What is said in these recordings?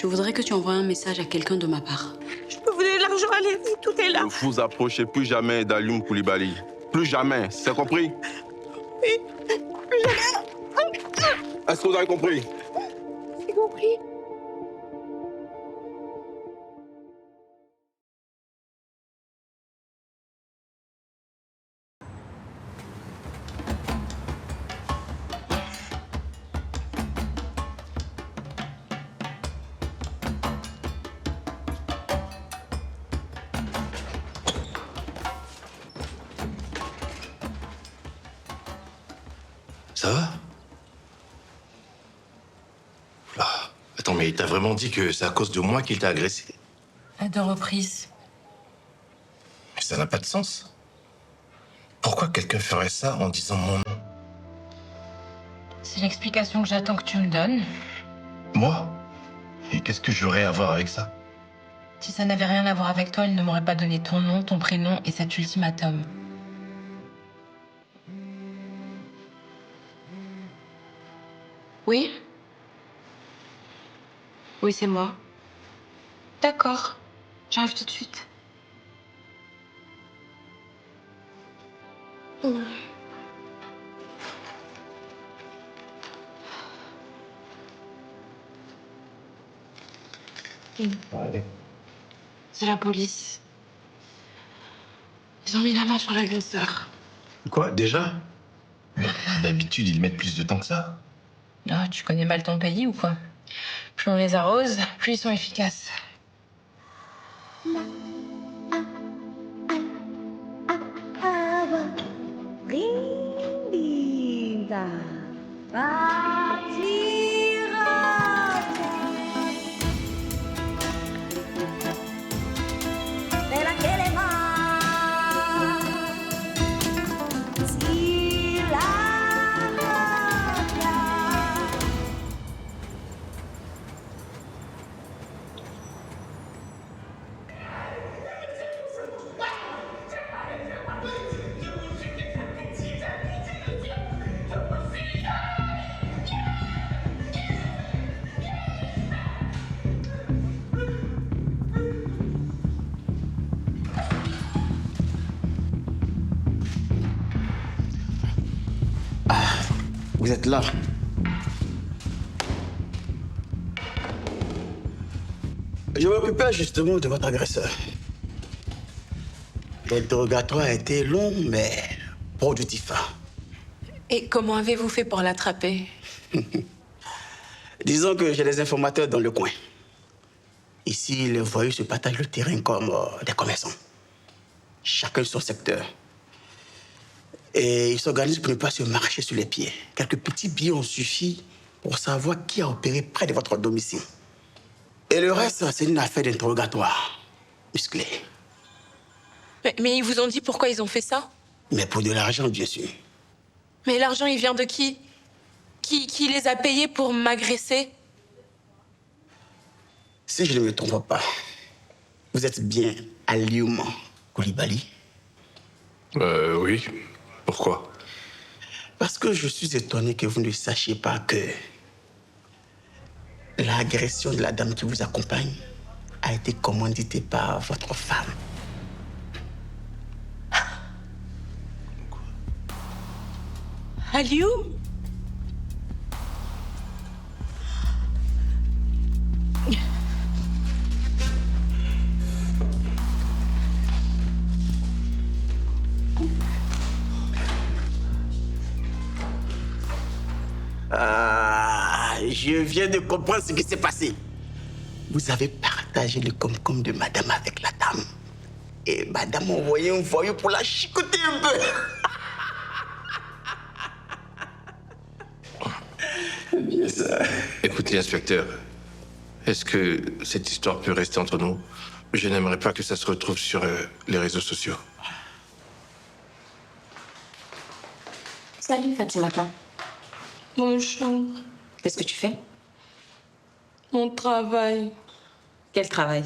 Je voudrais que tu envoies un message à quelqu'un de ma part. Je peux vous donner de l'argent, allez-y, tout est là. Ne vous approchez plus jamais d'Alioune Koulibaly. Plus jamais, c'est compris? Oui, plus jamais. Est-ce que vous avez compris? J'ai compris. Ça va? Oula. Attends, mais il t'a vraiment dit que c'est à cause de moi qu'il t'a agressé? À 2 reprises. Mais ça n'a pas de sens. Pourquoi quelqu'un ferait ça en disant mon nom? C'est l'explication que j'attends que tu me donnes. Moi? Et qu'est-ce que j'aurais à voir avec ça? Si ça n'avait rien à voir avec toi, il ne m'aurait pas donné ton nom, ton prénom et cet ultimatum. Oui? Oui, c'est moi. D'accord. J'arrive tout de suite. Allez. C'est la police. Ils ont mis la main sur l'agresseur. Quoi, déjà? Mais d'habitude, ils mettent plus de temps que ça. Ah, tu connais mal ton pays ou quoi? Plus on les arrose, plus ils sont efficaces. Linda, Nella che le va, si la rabbia. Vous êtes là. Je m'occupais justement de votre agresseur. L'interrogatoire a été long, mais productif. Et comment avez-vous fait pour l'attraper? Disons que j'ai des informateurs dans le coin. Ici, les voyous se partagent le terrain comme des commerçants. Chacun son secteur. Et ils s'organisent pour ne pas se marcher sur les pieds. Quelques petits billets ont suffi pour savoir qui a opéré près de votre domicile. Et le reste, c'est une affaire d'interrogatoire musclé. Mais ils vous ont dit pourquoi ils ont fait ça? Mais pour de l'argent, bien sûr. Mais l'argent, il vient de qui? Qui les a payés pour m'agresser? Si je ne me trompe pas, vous êtes bien Alioune Koulibaly? Oui. Pourquoi? Parce que je suis étonné que vous ne sachiez pas que l'agression de la dame qui vous accompagne a été commanditée par votre femme. Alioune? Je viens de comprendre ce qui s'est passé. Vous avez partagé le concombre de madame avec la dame. Et madame a envoyé un voyou pour la chicoter un peu. Bien ça. Écoutez, inspecteur, est-ce que cette histoire peut rester entre nous? Je n'aimerais pas que ça se retrouve sur les réseaux sociaux. Salut Fatimata. Bonjour. Qu'est-ce que tu fais? Mon travail. Quel travail?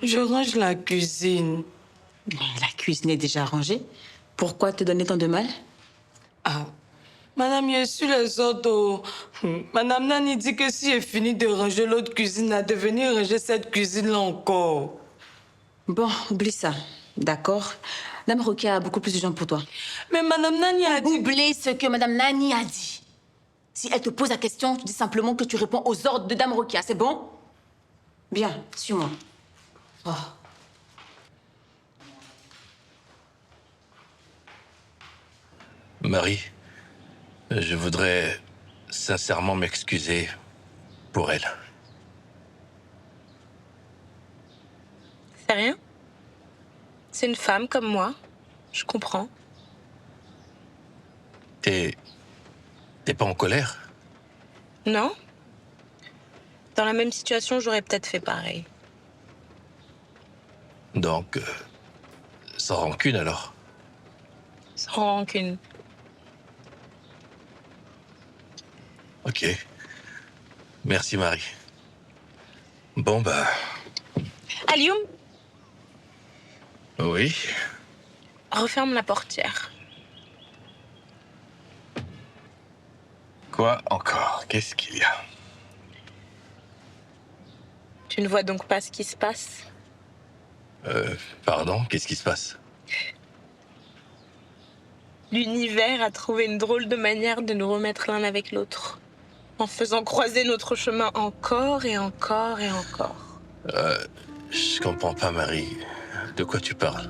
Je range la cuisine. Mais la cuisine est déjà rangée. Pourquoi te donner tant de mal? Ah, Madame, je suis les ordres. Madame Nani dit que si j'ai fini de ranger l'autre cuisine, elle de venir ranger cette cuisine-là encore. Bon, oublie ça. D'accord. Dame Rokia a beaucoup plus de gens pour toi. Mais Madame Nani a dit... Oublie ce que Madame Nani a dit. Si elle te pose la question, tu dis simplement que tu réponds aux ordres de Dame Rokia, c'est bon? Bien, suis-moi. Oh. Marie, je voudrais sincèrement m'excuser pour elle. C'est rien. C'est une femme comme moi. Je comprends. T'es pas en colère? Non? Dans la même situation, j'aurais peut-être fait pareil. Donc, sans rancune alors? Sans rancune. Ok. Merci Marie. Bon bah... Alioum, Oui. referme la portière. Quoi encore? Qu'est-ce qu'il y a? Tu ne vois donc pas ce qui se passe? Pardon, qu'est-ce qui se passe? L'univers a trouvé une drôle de manière de nous remettre l'un avec l'autre. En faisant croiser notre chemin encore et encore et encore. Je comprends pas Marie. De quoi tu parles?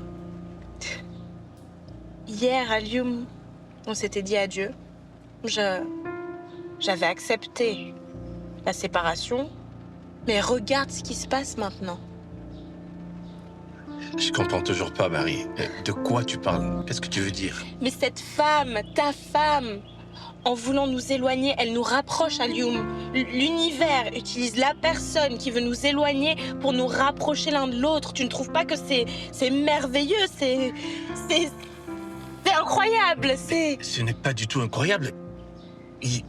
Hier, à Lyoum, on s'était dit adieu. J'avais accepté la séparation, mais regarde ce qui se passe maintenant. Je comprends toujours pas Marie. De quoi tu parles? Qu'est-ce que tu veux dire? Mais cette femme, ta femme, en voulant nous éloigner, elle nous rapproche à Lyoum. L'univers utilise la personne qui veut nous éloigner pour nous rapprocher l'un de l'autre. Tu ne trouves pas que c'est merveilleux? C'est incroyable, c'est... Ce n'est pas du tout incroyable.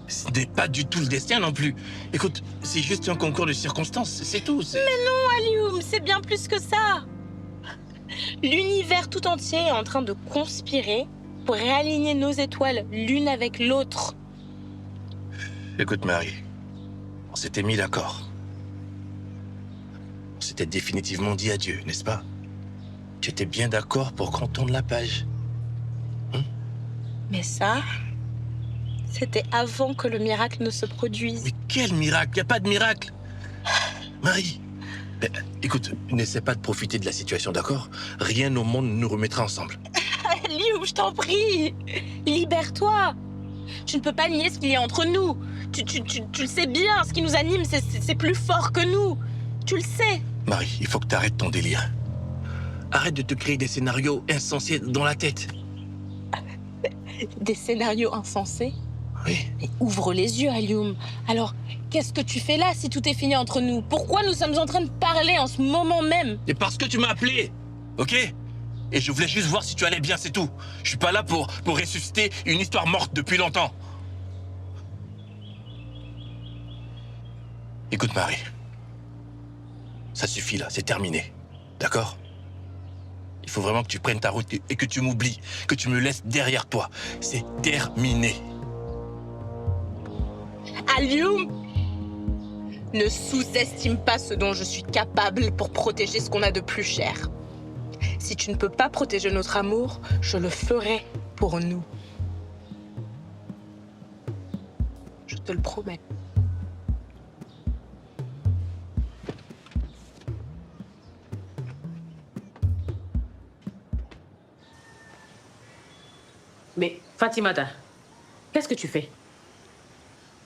Ce n'est pas du tout le destin non plus. Écoute, c'est juste un concours de circonstances, c'est tout. Mais non, Alioum, c'est bien plus que ça. L'univers tout entier est en train de conspirer pour réaligner nos étoiles l'une avec l'autre. Écoute, Marie, on s'était mis d'accord. On s'était définitivement dit adieu, n'est-ce pas? Tu étais bien d'accord pour qu'on tourne la page. Mais ça, c'était avant que le miracle ne se produise. Mais quel miracle? Il n'y a pas de miracle. Marie, écoute, n'essaie pas de profiter de la situation, d'accord? Rien au monde ne nous remettra ensemble. Lyoum, je t'en prie, libère-toi. Tu ne peux pas nier ce qu'il y a entre nous. Tu le sais bien, ce qui nous anime, c'est plus fort que nous. Tu le sais. Marie, il faut que tu arrêtes ton délire. Arrête de te créer des scénarios insensés dans la tête. Des scénarios insensés? Oui. Mais ouvre les yeux, Alioum. Alors, qu'est-ce que tu fais là si tout est fini entre nous? Pourquoi nous sommes en train de parler en ce moment même? Et parce que tu m'as appelé, ok? Et je voulais juste voir si tu allais bien, c'est tout. Je suis pas là pour ressusciter une histoire morte depuis longtemps. Écoute, Marie. Ça suffit là, c'est terminé. D'accord? Il faut vraiment que tu prennes ta route et que tu m'oublies, que tu me laisses derrière toi. C'est terminé. Alioum, ne sous-estime pas ce dont je suis capable pour protéger ce qu'on a de plus cher. Si tu ne peux pas protéger notre amour, je le ferai pour nous. Je te le promets. Mais Fatimata, qu'est-ce que tu fais?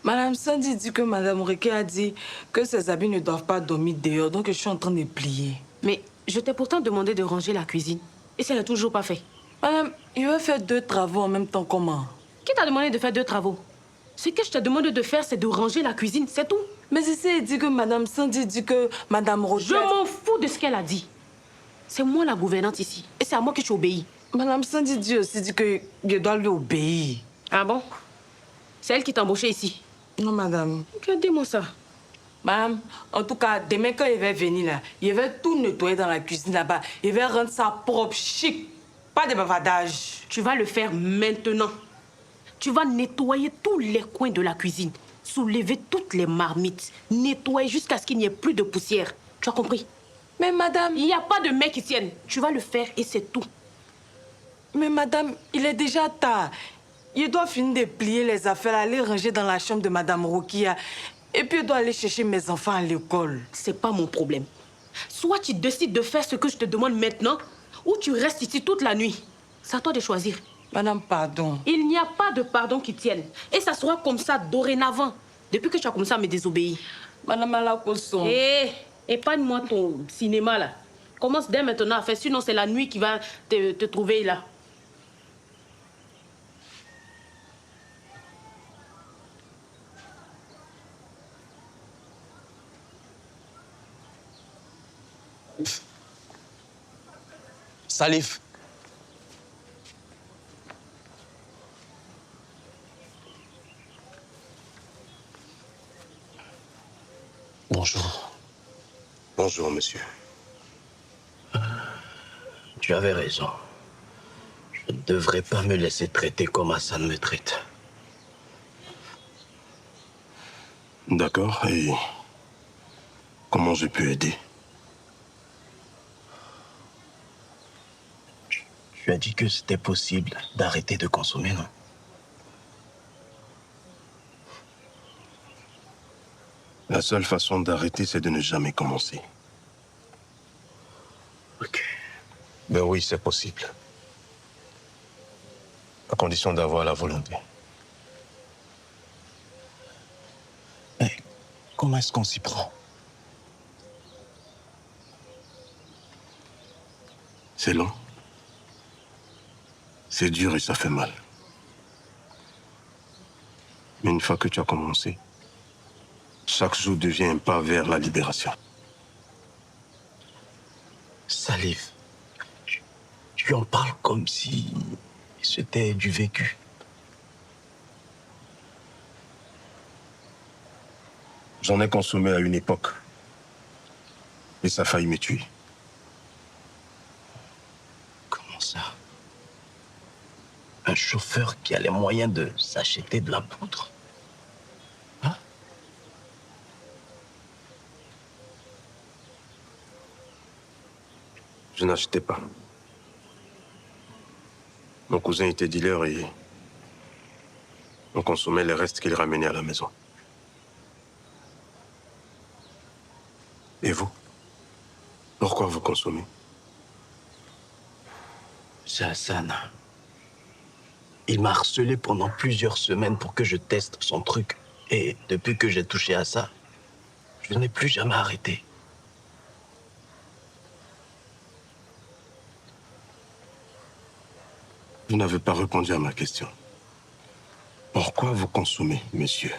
Madame Sandy dit que Madame Rokia a dit que ses habits ne doivent pas dormir dehors, donc je suis en train de plier. Mais je t'ai pourtant demandé de ranger la cuisine. Et ça n'a toujours pas fait. Madame, il veut faire 2 travaux en même temps, comment? Qui t'a demandé de faire 2 travaux? Ce que je te demande de faire, c'est de ranger la cuisine, c'est tout. Mais ici, il dit que Madame Sandy dit que Madame Rokia... Je m'en fous de ce qu'elle a dit. C'est moi la gouvernante ici. Et c'est à moi que tu obéis. Madame Sandy dit aussi que je dois lui obéir. Ah bon? C'est elle qui t'a embauché ici. Non, madame. Regardez-moi ça. Madame, en tout cas, demain quand il va venir là, il va tout nettoyer dans la cuisine là-bas. Il va rendre ça propre, chic. Pas de bavardage. Tu vas le faire maintenant. Tu vas nettoyer tous les coins de la cuisine, soulever toutes les marmites, nettoyer jusqu'à ce qu'il n'y ait plus de poussière. Tu as compris? Mais madame... Il n'y a pas de mec qui tienne. Tu vas le faire et c'est tout. Mais madame, il est déjà tard. Il doit finir de plier les affaires, aller ranger dans la chambre de madame Rokia. Et puis il doit aller chercher mes enfants à l'école. C'est pas mon problème. Soit tu décides de faire ce que je te demande maintenant, ou tu restes ici toute la nuit. C'est à toi de choisir. Madame, pardon. Il n'y a pas de pardon qui tienne. Et ça sera comme ça dorénavant, depuis que tu as commencé à me désobéir. Madame Alakoson. Hé, épargne-moi ton cinéma là. Commence dès maintenant à faire, sinon c'est la nuit qui va te trouver là. Salif. Bonjour. Bonjour, monsieur. Tu avais raison. Je ne devrais pas me laisser traiter comme Hassan me traite. D'accord, et comment je peux aider? Tu as dit que c'était possible d'arrêter de consommer, non? La seule façon d'arrêter, c'est de ne jamais commencer. Ok. Ben oui, c'est possible. À condition d'avoir la volonté. Mais comment est-ce qu'on s'y prend? C'est long. C'est dur et ça fait mal. Mais une fois que tu as commencé, chaque jour devient un pas vers la libération. Salif, tu en parles comme si c'était du vécu. J'en ai consommé à une époque. Et ça a failli me tuer. Comment ça? Un chauffeur qui a les moyens de s'acheter de la poudre? Hein? Je n'achetais pas. Mon cousin était dealer et on consommait les restes qu'il ramenait à la maison. Et vous? Pourquoi vous consommez? C'est Hassan. Il m'a harcelé pendant plusieurs semaines pour que je teste son truc. Et depuis que j'ai touché à ça, je n'ai plus jamais arrêté. Vous n'avez pas répondu à ma question. Pourquoi vous consommez, monsieur?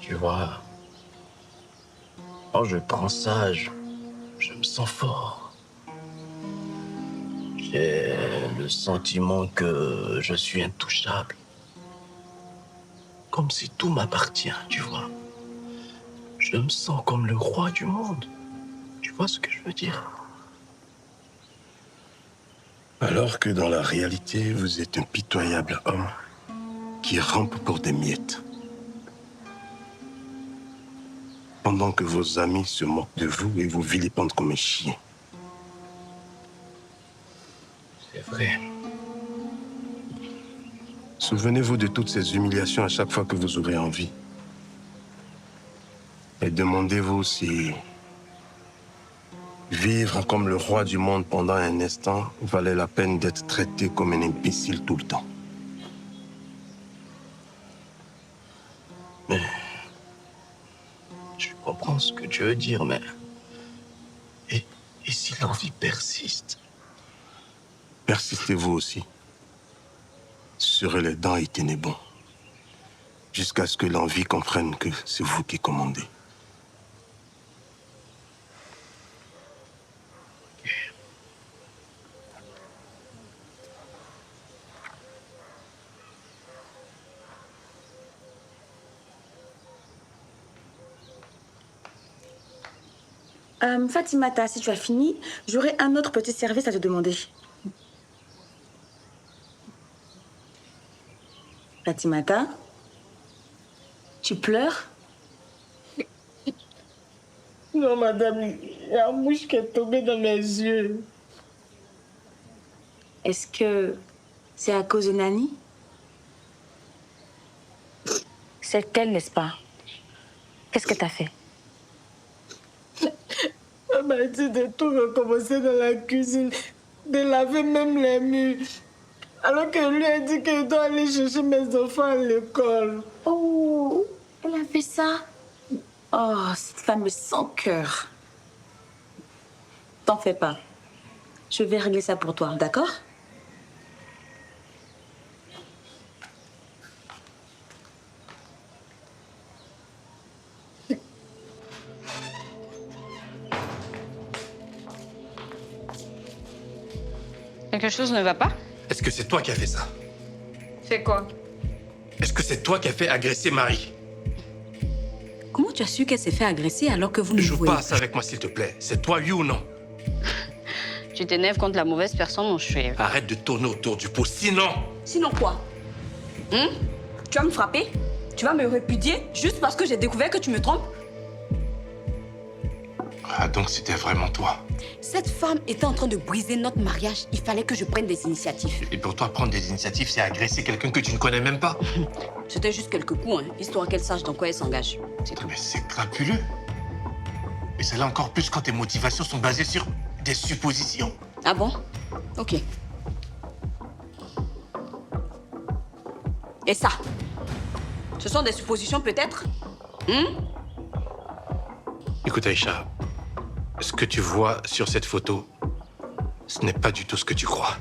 Tu vois, quand je prends ça, je me sens fort. J'ai le sentiment que je suis intouchable. Comme si tout m'appartient, tu vois. Je me sens comme le roi du monde. Tu vois ce que je veux dire? Alors que dans la réalité, vous êtes un pitoyable homme qui rampe pour des miettes. Pendant que vos amis se moquent de vous et vous vilipendent comme un chien. C'est vrai. Souvenez-vous de toutes ces humiliations à chaque fois que vous aurez envie. Et demandez-vous si vivre comme le roi du monde pendant un instant valait la peine d'être traité comme un imbécile tout le temps. Mais je comprends ce que tu veux dire, mais... Et si l'envie persiste? Persistez-vous aussi. Serrez les dents et tenez bon. Jusqu'à ce que l'envie comprenne que c'est vous qui commandez. Fatimata, si tu as fini, j'aurai un autre petit service à te demander. Fatimata, tu pleures? Non, madame, il y a une mouche qui est tombée dans mes yeux. Est-ce que c'est à cause de Nani? C'est elle, n'est-ce pas? Qu'est-ce que t'as fait? Elle m'a dit de tout recommencer dans la cuisine, de laver même les murs. Alors que lui a dit qu'il doit aller chercher mes enfants à l'école. Oh, elle a fait ça? Oh, cette femme est sans cœur. T'en fais pas. Je vais régler ça pour toi, d'accord? Quelque chose ne va pas? Est-ce que c'est toi qui as fait ça? C'est quoi? Est-ce que c'est toi qui as fait agresser Marie? Comment tu as su qu'elle s'est fait agresser alors que vous ne Joue jouez pas ça avec moi, s'il te plaît. C'est toi, oui ou non? Tu t'énerves contre la mauvaise personne, mon chéri. Arrête de tourner autour du pot, sinon... Sinon quoi? Tu vas me frapper? Tu vas me répudier juste parce que j'ai découvert que tu me trompes? Ah, donc c'était vraiment toi. Cette femme était en train de briser notre mariage. Il fallait que je prenne des initiatives. Et pour toi, prendre des initiatives, c'est agresser quelqu'un que tu ne connais même pas? C'était juste quelques coups, histoire qu'elle sache dans quoi elle s'engage. C'est tout. Mais c'est crapuleux. Et c'est là encore plus quand tes motivations sont basées sur des suppositions. Ah bon? Ok. Et ça? Ce sont des suppositions peut-être? Écoute, Aïcha, ce que tu vois sur cette photo, ce n'est pas du tout ce que tu crois.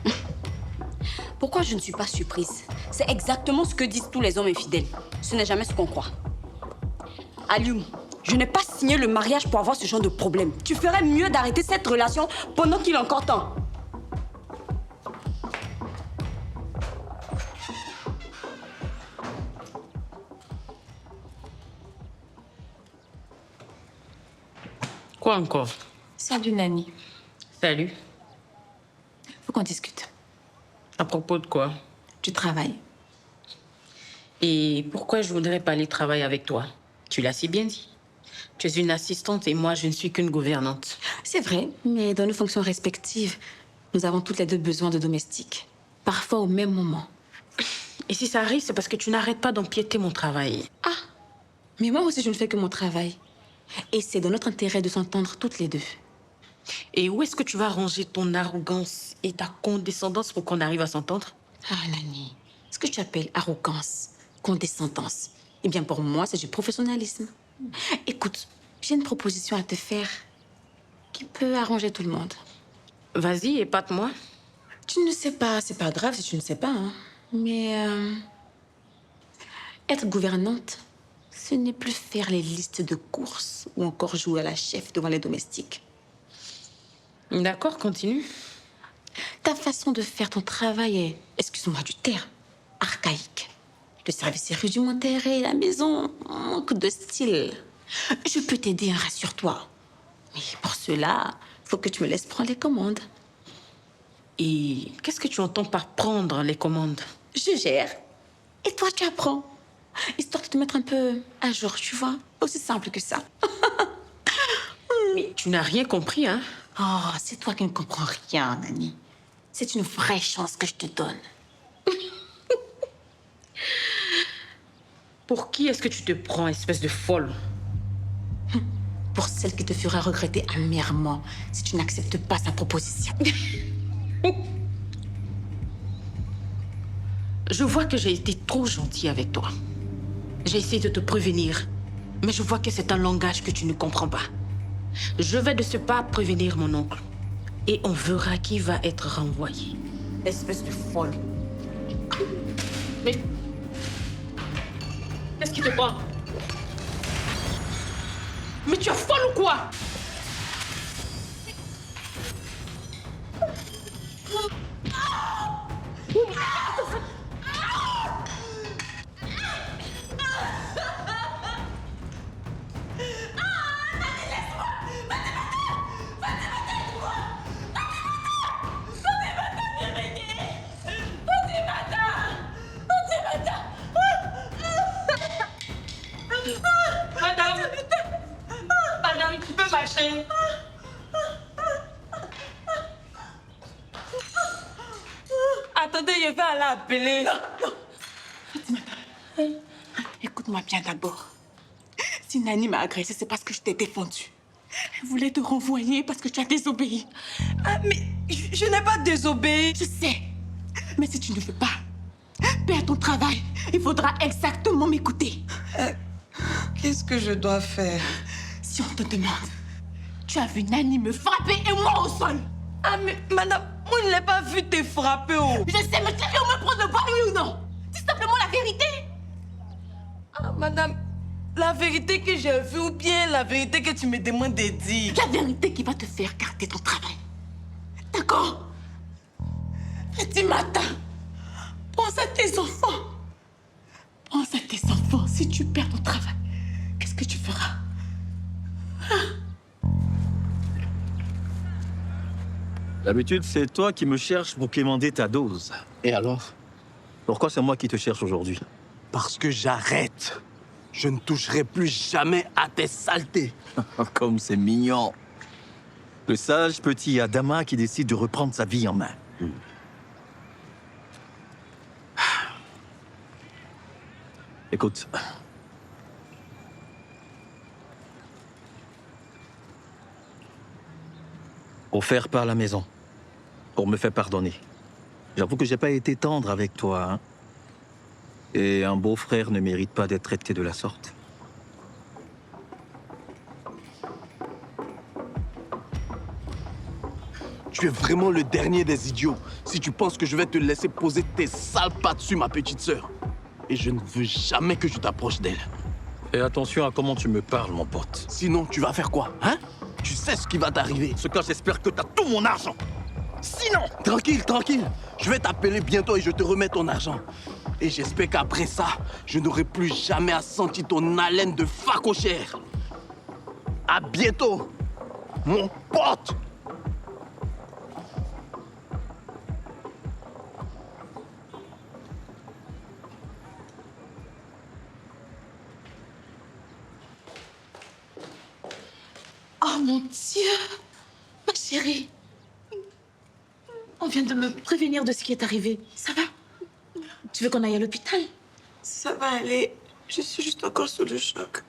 Pourquoi je ne suis pas surprise? C'est exactement ce que disent tous les hommes infidèles. Ce n'est jamais ce qu'on croit. Alioum, je n'ai pas signé le mariage pour avoir ce genre de problème. Tu ferais mieux d'arrêter cette relation pendant qu'il est encore temps. Quoi encore? Salut, Nani. Salut. Faut qu'on discute. À propos de quoi? Du travail. Et pourquoi je voudrais pas aller travailler avec toi? Tu l'as si bien dit. Tu es une assistante et moi, je ne suis qu'une gouvernante. C'est vrai, mais dans nos fonctions respectives, nous avons toutes les deux besoin de domestiques. Parfois au même moment. Et si ça arrive, c'est parce que tu n'arrêtes pas d'empiéter mon travail. Ah, mais moi aussi, je ne fais que mon travail. Et c'est dans notre intérêt de s'entendre toutes les deux. Et où est-ce que tu vas ranger ton arrogance et ta condescendance pour qu'on arrive à s'entendre? Ah, Nani, ce que tu appelles arrogance, condescendance, eh bien pour moi, c'est du professionnalisme. Écoute, j'ai une proposition à te faire qui peut arranger tout le monde. Vas-y, épate-moi. Tu ne sais pas, c'est pas grave si tu ne sais pas, hein. Mais être gouvernante, ce n'est plus faire les listes de courses ou encore jouer à la chef devant les domestiques. D'accord, continue. Ta façon de faire ton travail est, excuse-moi du terme, archaïque. Le service est rudimentaire et la maison manque de style. Je peux t'aider, rassure-toi. Mais pour cela, faut que tu me laisses prendre les commandes. Et qu'est-ce que tu entends par prendre les commandes? Je gère. Et toi, tu apprends. Histoire de te mettre un peu à jour, tu vois. Aussi simple que ça. Mais tu n'as rien compris, hein? Oh, c'est toi qui ne comprends rien, Nani. C'est une vraie chance que je te donne. Pour qui est-ce que tu te prends, espèce de folle? Pour celle qui te fera regretter amèrement si tu n'acceptes pas sa proposition. Je vois que j'ai été trop gentille avec toi. J'ai essayé de te prévenir, mais je vois que c'est un langage que tu ne comprends pas. Je vais de ce pas prévenir mon oncle. Et on verra qui va être renvoyé. Espèce de folle. Mais... qu'est-ce qui te prend? Mais tu es folle ou quoi? madame, tu peux marcher. Attendez, je vais aller appeler. Non. Fatimata, écoute-moi bien d'abord. Si Nani m'a agressée, c'est parce que je t'ai défendue. Elle voulait te renvoyer parce que tu as désobéi. Ah, mais je n'ai pas désobéi. Je sais. Mais si tu ne veux pas perdre ton travail, il faudra exactement m'écouter. Qu'est-ce que je dois faire? Si on te demande, tu as vu Nani me frapper et moi au sol. Ah, mais madame, moi, je ne l'ai pas vu te frapper. Oh. Je sais, mais tu l'as vu au moins prendre le bas, oui ou non? Dis simplement la vérité. Ah, madame, la vérité que j'ai vue ou bien la vérité que tu me demandes de dire? La vérité qui va te faire garder ton travail. D'accord? Fatimata, pense à tes enfants. Pense à tes enfants. Si tu perds ton travail, qu'est-ce que tu feras? D'habitude, c'est toi qui me cherches pour quémander ta dose. Et alors? Pourquoi c'est moi qui te cherche aujourd'hui? Parce que j'arrête. Je ne toucherai plus jamais à tes saletés. Comme c'est mignon. Le sage petit Adama qui décide de reprendre sa vie en main. Écoute. Offert par la maison, pour me faire pardonner. J'avoue que j'ai pas été tendre avec toi, hein. Et un beau-frère ne mérite pas d'être traité de la sorte. Tu es vraiment le dernier des idiots si tu penses que je vais te laisser poser tes sales pattes sur ma petite sœur. Et je ne veux jamais que tu t'approches d'elle. Fais attention à comment tu me parles, mon pote. Sinon, tu vas faire quoi, hein? Tu sais ce qui va t'arriver. Ce cas, j'espère que t'as tout mon argent. Sinon... Tranquille, tranquille. Je vais t'appeler bientôt et je te remets ton argent. Et j'espère qu'après ça, je n'aurai plus jamais à sentir ton haleine de facochère. À bientôt, mon pote. Oh mon Dieu! Ma chérie! On vient de me prévenir de ce qui est arrivé. Ça va? Tu veux qu'on aille à l'hôpital? Ça va aller. Je suis juste encore sous le choc.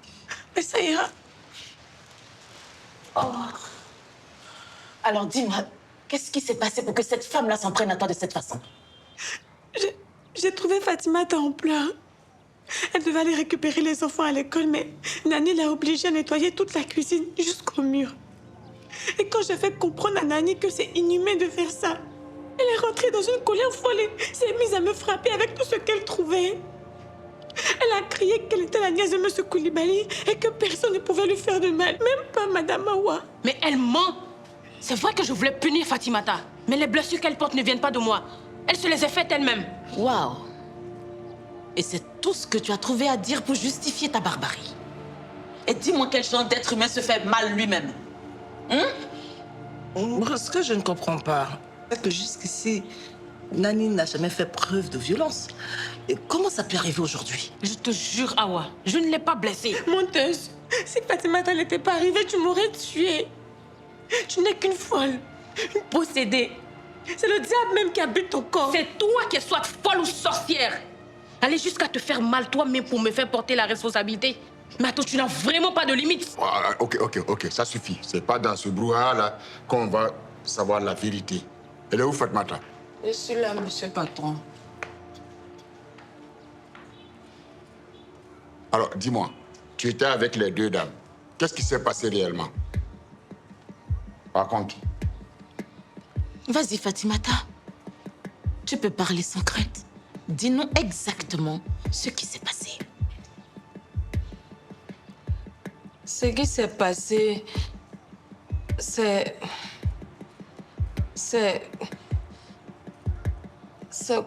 Mais ça ira. Oh. Alors dis-moi, qu'est-ce qui s'est passé pour que cette femme-là s'en prenne à toi de cette façon? J'ai trouvé Fatimata en pleurs. Elle devait aller récupérer les enfants à l'école, mais Nani l'a obligée à nettoyer toute la cuisine jusqu'au mur. Et quand j'ai fait comprendre à Nani que c'est inhumain de faire ça, elle est rentrée dans une colère folle et s'est mise à me frapper avec tout ce qu'elle trouvait. Elle a crié qu'elle était la nièce de M. Koulibaly et que personne ne pouvait lui faire de mal, même pas Madame Awa. Mais elle ment. C'est vrai que je voulais punir Fatimata, mais les blessures qu'elle porte ne viennent pas de moi. Elle se les a faites elle-même. Waouh! Et c'est tout ce que tu as trouvé à dire pour justifier ta barbarie. Et dis-moi quel genre d'être humain se fait mal lui-même. Ce que je ne comprends pas, c'est que jusqu'ici, Nani n'a jamais fait preuve de violence. Et comment ça peut arriver aujourd'hui? Je te jure, Awa, je ne l'ai pas blessée. Menteuse, si Fatimata n'était pas arrivée, tu m'aurais tuée. Tu n'es qu'une folle, une possédée. C'est le diable même qui habite ton corps. C'est toi qui es soit folle ou sorcière. Aller jusqu'à te faire mal toi-même pour me faire porter la responsabilité. Mais attends, tu n'as vraiment pas de limite. Ah, ok, ça suffit. C'est pas dans ce brouhaha-là qu'on va savoir la vérité. Elle est où, Fatimata? Je suis là, monsieur le patron. Alors, dis-moi, tu étais avec les deux dames. Qu'est-ce qui s'est passé réellement? Par contre. Vas-y, Fatimata. Tu peux parler sans crainte. Dis-nous exactement ce qui s'est passé. Ce qui s'est passé, c'est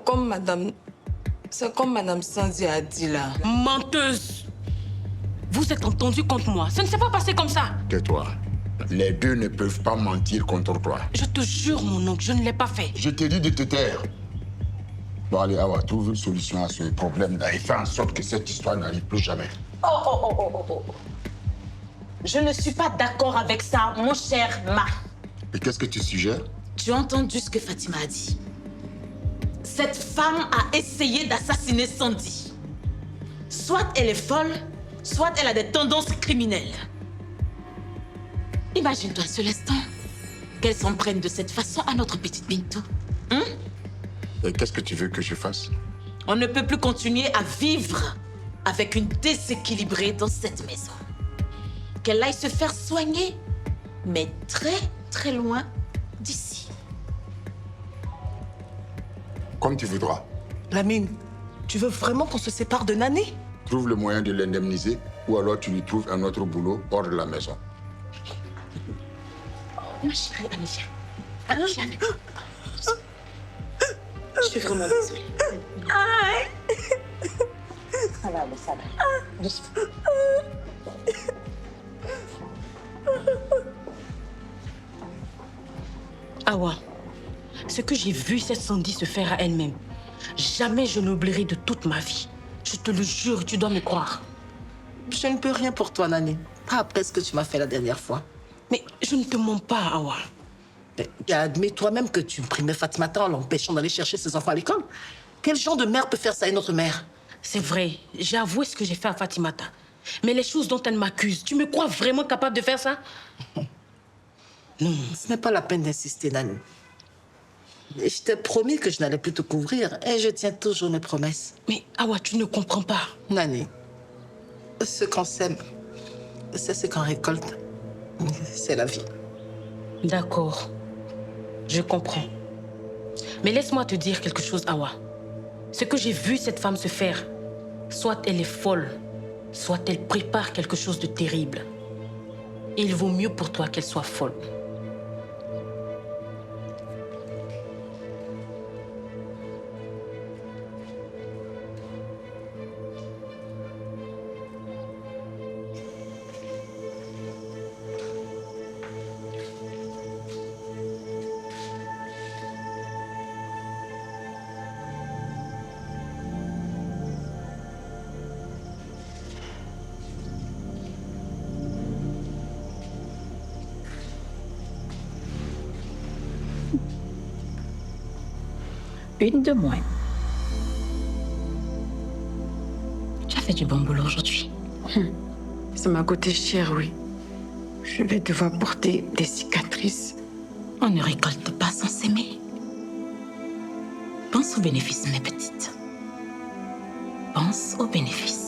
comme Madame Sandy a dit là. Menteuse! Vous êtes entendus contre moi. Ça ne s'est pas passé comme ça. Tais-toi. Les deux ne peuvent pas mentir contre toi. Je te jure, mon oncle, je ne l'ai pas fait. Je t'ai dit de te taire. Bon, allez, Awa, trouve une solution à ce problème-là et fais en sorte que cette histoire n'arrive plus jamais. Oh. Je ne suis pas d'accord avec ça, mon cher Marc. Et qu'est-ce que tu suggères? Tu as entendu ce que Fatima a dit. Cette femme a essayé d'assassiner Sandy. Soit elle est folle, soit elle a des tendances criminelles. Imagine-toi un seul instant qu'elle s'en prenne de cette façon à notre petite Bintou. Et qu'est-ce que tu veux que je fasse? On ne peut plus continuer à vivre avec une déséquilibrée dans cette maison. Qu'elle aille se faire soigner, mais très, très loin d'ici. Comme tu voudras. Lamine, tu veux vraiment qu'on se sépare de Nani? Trouve le moyen de l'indemniser ou alors tu lui trouves un autre boulot hors de la maison. Ma chérie, allez, viens. Allez, viens avec moi. Je suis vraiment désolée. Ça va, ça va. Awa, ce que j'ai vu cette Sandy se faire à elle-même, jamais je n'oublierai de toute ma vie. Je te le jure, tu dois me croire. Je ne peux rien pour toi, Nani. Pas après ce que tu m'as fait la dernière fois. Mais je ne te mens pas, Awa. Admets toi-même que tu primais Fatimata en l'empêchant d'aller chercher ses enfants à l'école. Quel genre de mère peut faire ça à une autre mère? C'est vrai, j'ai avoué ce que j'ai fait à Fatimata. Mais les choses dont elle m'accuse, tu me crois vraiment capable de faire ça? Non. Ce n'est pas la peine d'insister, Nani. Je t'ai promis que je n'allais plus te couvrir et je tiens toujours mes promesses. Mais Awa, tu ne comprends pas. Nani, ce qu'on sème, c'est ce qu'on récolte. C'est la vie. D'accord. Je comprends. Mais laisse-moi te dire quelque chose, Awa. Ce que j'ai vu cette femme se faire, soit elle est folle, soit elle prépare quelque chose de terrible. Et il vaut mieux pour toi qu'elle soit folle. Une de moins. Tu as fait du bon boulot aujourd'hui. Ça m'a coûté cher, oui. Je vais devoir porter des cicatrices. On ne récolte pas sans s'aimer. Pense aux bénéfices, mes petites. Pense aux bénéfices.